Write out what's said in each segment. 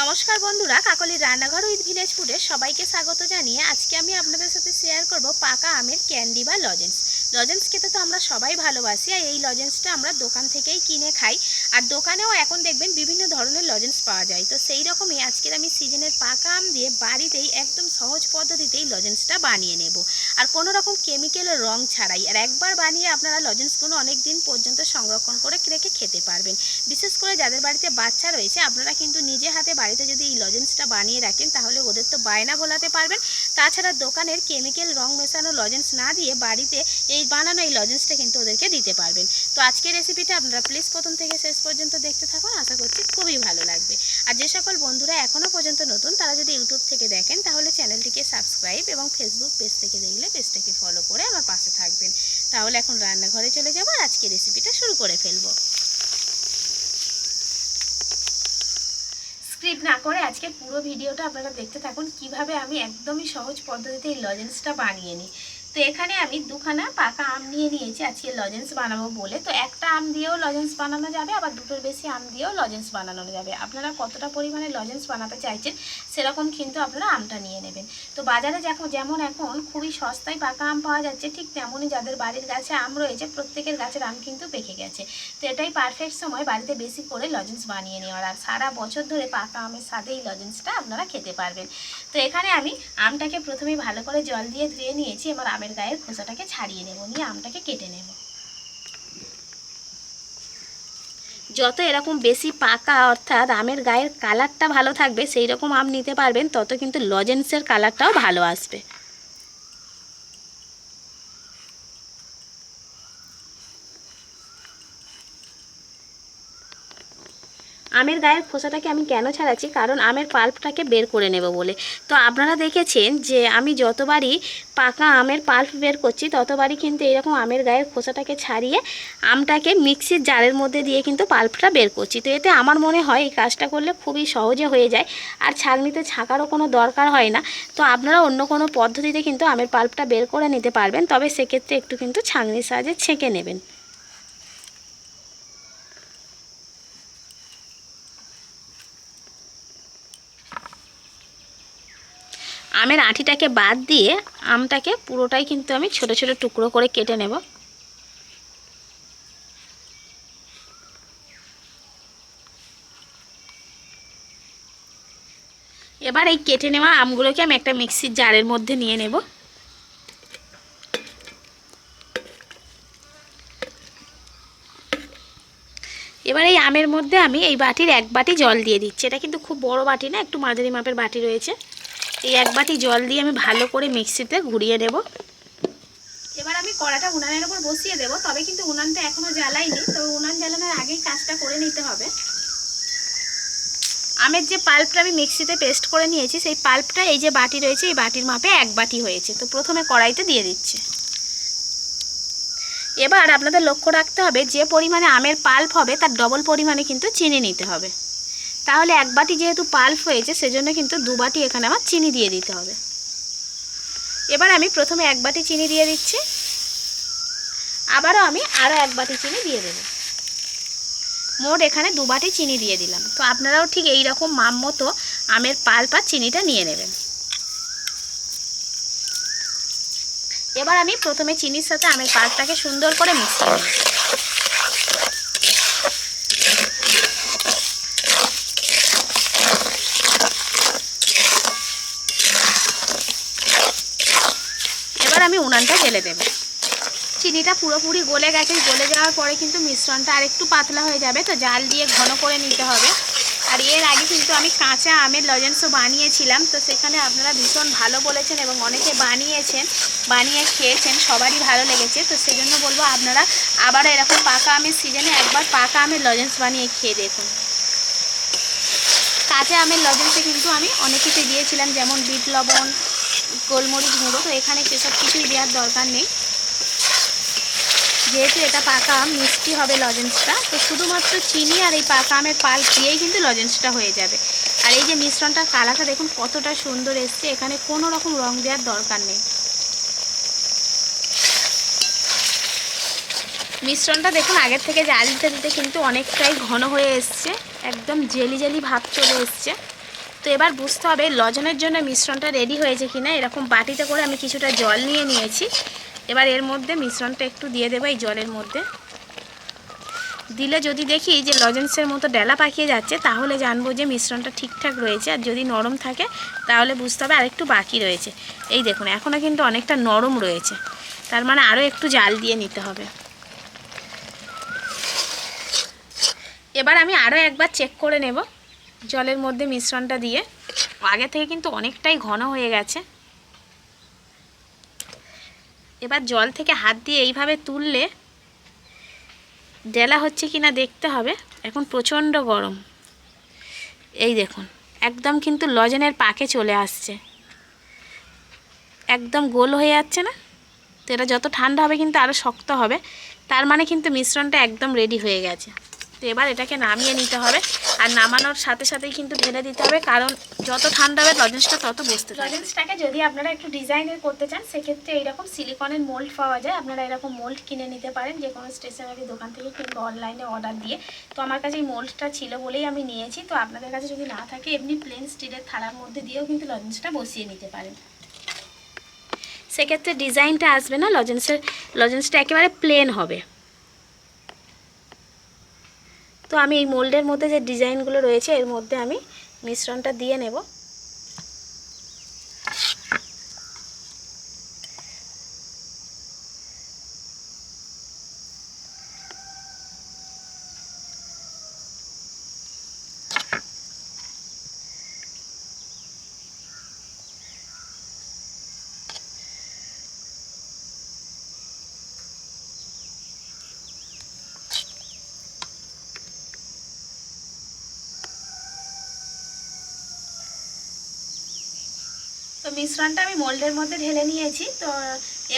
নমস্কার বন্ধুরা, কাকলির রান্নাঘর উইথ ভিলেজ ফুডে সবাইকে স্বাগত জানিয়ে আজকে আমি আপনাদের সাথে শেয়ার করব পাকা আমের ক্যান্ডি বা লজেন্স। লজেন্স খেতে তো আমরা সবাই ভালোবাসি, আর এই লজেন্সটা আমরা দোকান থেকেই কিনে খাই। আর দোকানেও এখন দেখবেন বিভিন্ন ধরনের লজেন্স পাওয়া যায়। তো সেই রকমই আজকের আমি সিজনের পাকা আম দিয়ে বাড়িতেই একদম সহজ পদ্ধতিতেই লজেন্সটা বানিয়ে নেব, আর কোনো রকম কেমিক্যালের রং ছাড়াই। আর একবার বানিয়ে আপনারা লজেন্সগুলো অনেক দিন পর্যন্ত সংরক্ষণ করে রেখে খেতে পারবেন। বিশেষ করে যাদের বাড়িতে বাচ্চা রয়েছে, আপনারা কিন্তু নিজে হাতে বাড়িতে যদি এই লজেন্সটা বানিয়ে রাখেন তাহলে ওদের তো বায়না ভোলাতে পারবেন। তাছাড়া দোকানের কেমিক্যাল রং মেশানো লজেন্স না দিয়ে বাড়িতে এই বানানো এই লজেন্সটা কিন্তু ওদেরকে দিতে পারবেন। তো আজকের রেসিপিটা আপনারা প্লিজ প্রথম থেকে শেষ পর্যন্ত দেখতে থাকুন, আশা করছি খুবই ভালো লাগবে। আর যে সকল বন্ধুরা এখনও পর্যন্ত নতুন তারা যদি ইউটিউব থেকে দেখেন তাহলে চ্যানেলটিকে সাবস্ক্রাইব এবং ফেসবুক পেজ থেকে দেখলে পেজটাকে ফলো করে আমার পাশে থাকবেন। তাহলে এখন রান্নাঘরে চলে যাবো, আর আজকের রেসিপিটা শুরু করে ফেলবো। স্ক্রিপ্ট না করে আজকে পুরো ভিডিওটা আপনারা দেখতে থাকুন, কিভাবে আমি একদমই সহজ পদ্ধতিতে এই লজেন্সটা বানিয়ে নিই। তো এখানে আমি দুখানা পাকা আম নিয়ে নিয়েছি আজকে লজেন্স বানাবো বলে। তো একটা আম দিয়েও লজেন্স বানানো যাবে, আবার দুটোর বেশি আম দিয়েও লজেন্স বানানো যাবে। আপনারা কতটা পরিমাণে লজেন্স বানাতে চাইছেন সেরকম কিন্তু আপনারা আমটা নিয়ে নেবেন। তো বাজারে যেমন এখন খুবই সস্তায় পাকা আম পাওয়া যাচ্ছে, ঠিক তেমনই যাদের বাড়ির গাছে আম রয়েছে প্রত্যেকের গাছের আম কিন্তু পেকে গেছে। তো এটাই পারফেক্ট সময় বাড়িতে বেশি করে লজেন্স বানিয়ে নেওয়ার, আর সারা বছর ধরে পাকা আমের সাথে এই লজেন্সটা আপনারা খেতে পারবেন। তো এখানে আমি আমটাকে প্রথমেই ভালো করে জল দিয়ে ধুয়ে নিয়েছি। এবার আমের গায়ের খোসাটাকে ছাড়িয়ে নেব, নিয়ে আমটাকে কেটে নেব। যত এরকম বেশি পাকা অর্থাৎ আমের গায়ের কালারটা ভালো থাকবে সেই রকম আম নিতে পারবেন, তত কিন্তু লজেন্সের কালারটাও ভালো আসবে। আমের গায়ের খোসাটাকে আমি কেন ছাড়াচ্ছি, কারণ আমের পাল্পটাকে বের করে নেব বলে। তো আপনারা দেখেছেন যে আমি যতবারই পাকা আমের পাল্প বের করছি ততবারই কিন্তু এইরকম আমের গায়ের খোসাটাকে ছাড়িয়ে আমটাকে মিক্সির জারের মধ্যে দিয়ে কিন্তু পাল্পটা বের করছি। তো এতে আমার মনে হয় এই কাজটা করলে খুবই সহজে হয়ে যায়, আর ছাঁকনিতে ছাঁকারও কোনো দরকার হয় না। তো আপনারা অন্য কোনো পদ্ধতিতে কিন্তু আমের পাল্পটা বের করে নিতে পারবেন, তবে সেক্ষেত্রে একটু কিন্তু ছাঁকনির সাহায্যে ছেঁকে নেবেন। আমের আঁটিটাকে বাদ দিয়ে আমটাকে পুরোটাই কিন্তু আমি ছোট ছোট টুকরো করে কেটে নেব। এবার এই কেটে নেওয়া আমগুলোকে আমি একটা মিক্সির জারের মধ্যে নিয়ে নেব। এবার এই আমের মধ্যে আমি এই বাটির এক বাটি জল দিয়ে দিচ্ছি। এটা কিন্তু খুব বড় বাটি না, একটু মাঝারি মাপের বাটি রয়েছে। এই এক বাটি জল দিয়ে আমি ভালো করে মিক্সিতে ঘুরিয়ে নেব। এবার আমি কড়াটা উনানের উপর বসিয়ে দেব, তবে কিন্তু উনানটা এখনো জ্বালাইনি। তো উনান জ্বালানোর আগেই কাজটা করে নিতে হবে। আমের যে পাল্পটা আমি মিক্সিতে পেস্ট করে নিয়েছি সেই পাল্পটা এই যে বাটি রয়েছে এই বাটির মাপে এক বাটি হয়েছে। তো প্রথমে কড়াইতে দিয়ে দিচ্ছি। এবার আপনাদের লক্ষ্য রাখতে হবে যে পরিমাণে আমের পাল্প হবে তার ডবল পরিমাণে কিন্তু চিনি নিতে হবে। তাহলে এক বাটি যেহেতু পাল্প হয়েছে সেজন্য কিন্তু দু বাটি এখানে আমার চিনি দিয়ে দিতে হবে। এবার আমি প্রথমে এক বাটি চিনি দিয়ে দিচ্ছি, আবারও আমি আরও এক বাটি চিনি দিয়ে দেব। মোট এখানে দু বাটি চিনি দিয়ে দিলাম। তো আপনারাও ঠিক এই রকম মাপ মতো আমের পাল্প আর চিনিটা নিয়ে নেবেন। এবার আমি প্রথমে চিনির সাথে আমের পাল্পটাকে সুন্দর করে মিশিয়ে নেব। এবার আমি উনানটা জ্বেলে দেব। চিনিটা পুরোপুরি গলে গেছে, গলে যাওয়ার পরে কিন্তু মিশ্রণটা আরেকটু পাতলা হয়ে যাবে। তো জাল দিয়ে ঘন করে নিতে হবে। আর এর আগে কিন্তু আমি কাঁচা আমের লজেন্সও বানিয়েছিলাম, তো সেখানে আপনারা ভীষণ ভালো বলেছেন এবং অনেকে বানিয়ে খেয়েছেন, সবারই ভালো লেগেছে। তো সেজন্য বলবো আপনারা আবারও এরকম পাকা আমের সিজনে একবার পাকা আমের লজেন্স বানিয়ে খেয়ে দেখুন। কাঁচা আমের লজেন্সে কিন্তু আমি অনেক কিছু দিয়েছিলাম, যেমন বিট লবণ, গোলমরিচ গুঁড়ো। তো এখানে সেসব কিছুই দেওয়ার দরকার নেই, যেহেতু এটা পাকা আম মিষ্টি হবে লজেন্সটা। তো শুধুমাত্র চিনি আর এই পাকা আমের পাল্প দিয়েই কিন্তু লজেন্সটা হয়ে যাবে। আর এই যে মিশ্রণটার কালারটা দেখুন কতটা সুন্দর এসছে, এখানে কোনো রকম রং দেওয়ার দরকার নেই। মিশ্রণটা দেখুন আগের থেকে জাল দিতে দিতে কিন্তু অনেকটাই ঘন হয়ে এসছে, একদম জেলি জেলি ভাব চলে এসছে। তো এবার বুঝতে হবে লজেনের জন্য মিশ্রণটা রেডি হয়েছে কিনা। এরকম বাটিতে করে আমি কিছুটা জল নিয়ে নিয়েছি। এবার এর মধ্যে মিশ্রণটা একটু দিয়ে দেবো এই জলের মধ্যে। দিলে যদি দেখি যে লজেন্সের মতো ডেলা পাকিয়ে যাচ্ছে তাহলে জানবো যে মিশ্রণটা ঠিকঠাক রয়েছে। আর যদি নরম থাকে তাহলে বুঝতে হবে আর একটু বাকি রয়েছে। এই দেখুন এখনও কিন্তু অনেকটা নরম রয়েছে, তার মানে আরও একটু জাল দিয়ে নিতে হবে। এবার আমি আরও একবার চেক করে নেব জলের মধ্যে মিশ্রণটা দিয়ে। আগে থেকে কিন্তু অনেকটাই ঘন হয়ে গেছে। এবার জল থেকে হাত দিয়ে এইভাবে তুললে ডেলা হচ্ছে কিনা দেখতে হবে। এখন প্রচণ্ড গরম, এই দেখুন একদম কিন্তু লজেনের পাকে চলে আসছে, একদম গোল হয়ে যাচ্ছে না। তো এটা যত ঠান্ডা হবে কিন্তু আরও শক্ত হবে, তার মানে কিন্তু মিশ্রণটা একদম রেডি হয়ে গেছে। তো এবার এটাকে নামিয়ে নিতে হবে। আর নামানোর সাথে সাথেই কিন্তু ঢেলে দিতে হবে, কারণ যত ঠান্ডা হবে লজেন্সটা তত বসতে থাকবে। লজেন্সটাকে যদি আপনারা একটু ডিজাইনের করতে চান সেক্ষেত্রে এইরকম সিলিকনের মোল্ড পাওয়া যায়। আপনারা এরকম মোল্ড কিনে নিতে পারেন যে কোনো স্টেশনারি দোকান থেকে কিংবা অনলাইনে অর্ডার দিয়ে। তো আমার কাছে এই মোল্ডটা ছিল বলেই আমি নিয়েছি। তো আপনাদের কাছে যদি না থাকে এমনি প্লেন স্টিলের থালার মধ্যে দিয়েও কিন্তু লজেন্সটা বসিয়ে নিতে পারেন। সেক্ষেত্রে ডিজাইনটা আসবে না, লজেন্সটা একেবারে প্লেন হবে। তো আমি এই মোল্ডের মধ্যে যে ডিজাইনগুলো রয়েছে এর মধ্যে আমি মিশ্রণটা দিয়ে নেব। তো মিশ্রণটা আমি মোল্ডের মধ্যে ঢেলে নিয়েছি। তো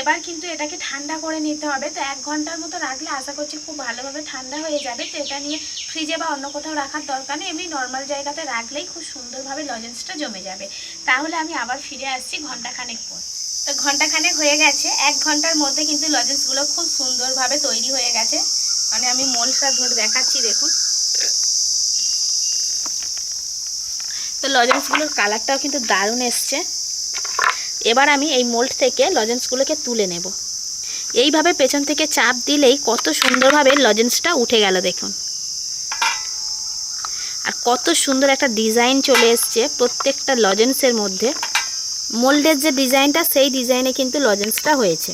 এবার কিন্তু এটাকে ঠান্ডা করে নিতে হবে। তো 1 ঘন্টার মতো রাখলে আশা করছি খুব ভালোভাবে ঠান্ডা হয়ে যাবে। তো এটা নিয়ে ফ্রিজে বা অন্য কোথাও রাখার দরকার নেই, এমনি নর্মাল জায়গাতে রাখলেই খুব সুন্দরভাবে লজেন্সটা জমে যাবে। তাহলে আমি আবার ফিরে আসছি ঘন্টাখানেক পর। তো ঘন্টাখানেক হয়ে গেছে। 1 ঘন্টার মধ্যে কিন্তু লজেন্সগুলো খুব সুন্দরভাবে তৈরি হয়ে গেছে। মানে আমি মোল্ডটা ধরে দেখাচ্ছি, দেখুন। তো লজেন্সগুলোর কালারটাও কিন্তু দারুণ এসছে। এবার আমি এই মোল্ড থেকে লজেন্সগুলোকে তুলে নেব। এইভাবে পেছন থেকে চাপ দিলেই কত সুন্দরভাবে লজেন্সটা উঠে গেল, দেখুন। আর কত সুন্দর একটা ডিজাইন চলে এসছে প্রত্যেকটা লজেন্সের মধ্যে। মোল্ডের যে ডিজাইনটা সেই ডিজাইনে কিন্তু লজেন্সটা হয়েছে।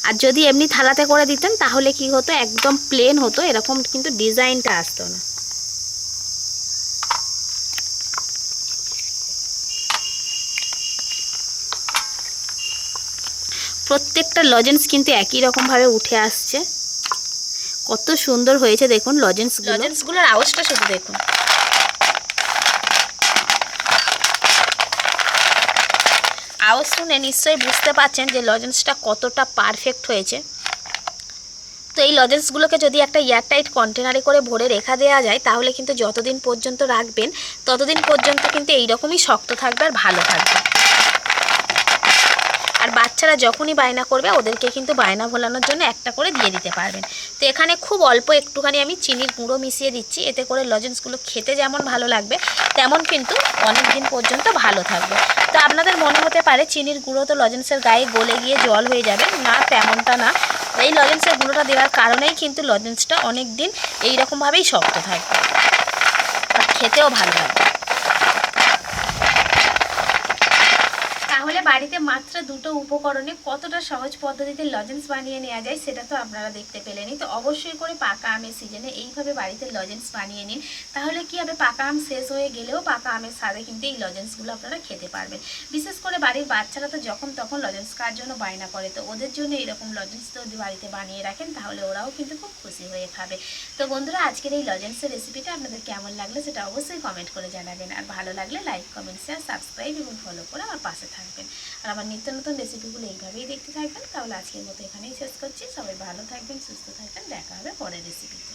আর যদি এমনি থালাতে করে দিতেন তাহলে কি হতো, একদম প্লেন হতো, এরকম কিন্তু ডিজাইনটা আসতো না। প্রত্যেকটা লজেন্স কিন্তু একই রকমভাবে উঠে আসছে। কত সুন্দর হয়েছে দেখুন লজেন্সগুলোর আওয়াজটা শুধু দেখুন। আওয়াজ শুনে নিশ্চয়ই বুঝতে পারছেন যে লজেন্সটা কতটা পারফেক্ট হয়েছে। তো এই লজেন্সগুলোকে যদি একটা এয়ারটাইট কন্টেনারে করে ভরে রেখা দেওয়া যায় তাহলে কিন্তু যতদিন পর্যন্ত রাখবেন ততদিন পর্যন্ত কিন্তু এইরকমই শক্ত থাকবে আর ভালো থাকবে। আর বাচ্চারা যখনই বায়না করবে ওদেরকে কিন্তু বায়না ভোলানোর জন্য একটা করে দিয়ে দিতে পারবেন। তো এখানে খুব অল্প একটুখানি আমি চিনির গুঁড়ো মিশিয়ে দিচ্ছি, এতে করে লজেন্সগুলো খেতে যেমন ভালো লাগবে তেমন কিন্তু অনেক দিন পর্যন্ত ভালো থাকবে। তো আপনাদের মনে হতে পারে চিনির গুঁড়ো তো লজেন্সের গায়ে গলে গিয়ে জল হয়ে যাবে, না তেমনটা না। এই লজেন্সের গুঁড়োটা দেওয়ার কারণেই কিন্তু লজেন্সটা অনেক দিন এইরকমভাবেই শক্ত থাকবে আর খেতেও ভালো লাগবে। তাহলে বাড়িতে মাত্র 2টো উপকরণে কতটা সহজ পদ্ধতিতে লজেন্স বানিয়ে নেওয়া যায় সেটা তো আপনারা দেখতে পেলেনই। তো অবশ্যই করে পাকা আমের সিজনে এইভাবে বাড়িতে লজেন্স বানিয়ে নিন। তাহলে কি হবে, পাকা আম শেষ হয়ে গেলেও পাকা আমের স্বাদে কিন্তু এই লজেন্সগুলো আপনারা খেতে পারবেন। বিশেষ করে বাড়ির বাচ্চারা তো যখন তখন লজেন্স খাওয়ার জন্য বায়না করে, তো ওদের জন্য এরকম লজেন্স যদি বাড়িতে বানিয়ে রাখেন তাহলে ওরাও কিন্তু খুব খুশি হয়ে খাবে। তো বন্ধুরা, আজকের এই লজেন্সের রেসিপিটা আপনাদের কেমন লাগলো সেটা অবশ্যই কমেন্ট করে জানাবেন। আর ভালো লাগলে লাইক, কমেন্ট, শেয়ার, সাবস্ক্রাইব এবং ফলো করে আমার পাশে থাকবেন। আর আমার নিত্য নতুন রেসিপিগুলো এইভাবেই দেখতে থাকবেন। তাহলে আজকের মতো এখানেই শেষ করছি। সবাই ভালো থাকবেন, সুস্থ থাকবেন, দেখা হবে পরের রেসিপিতে।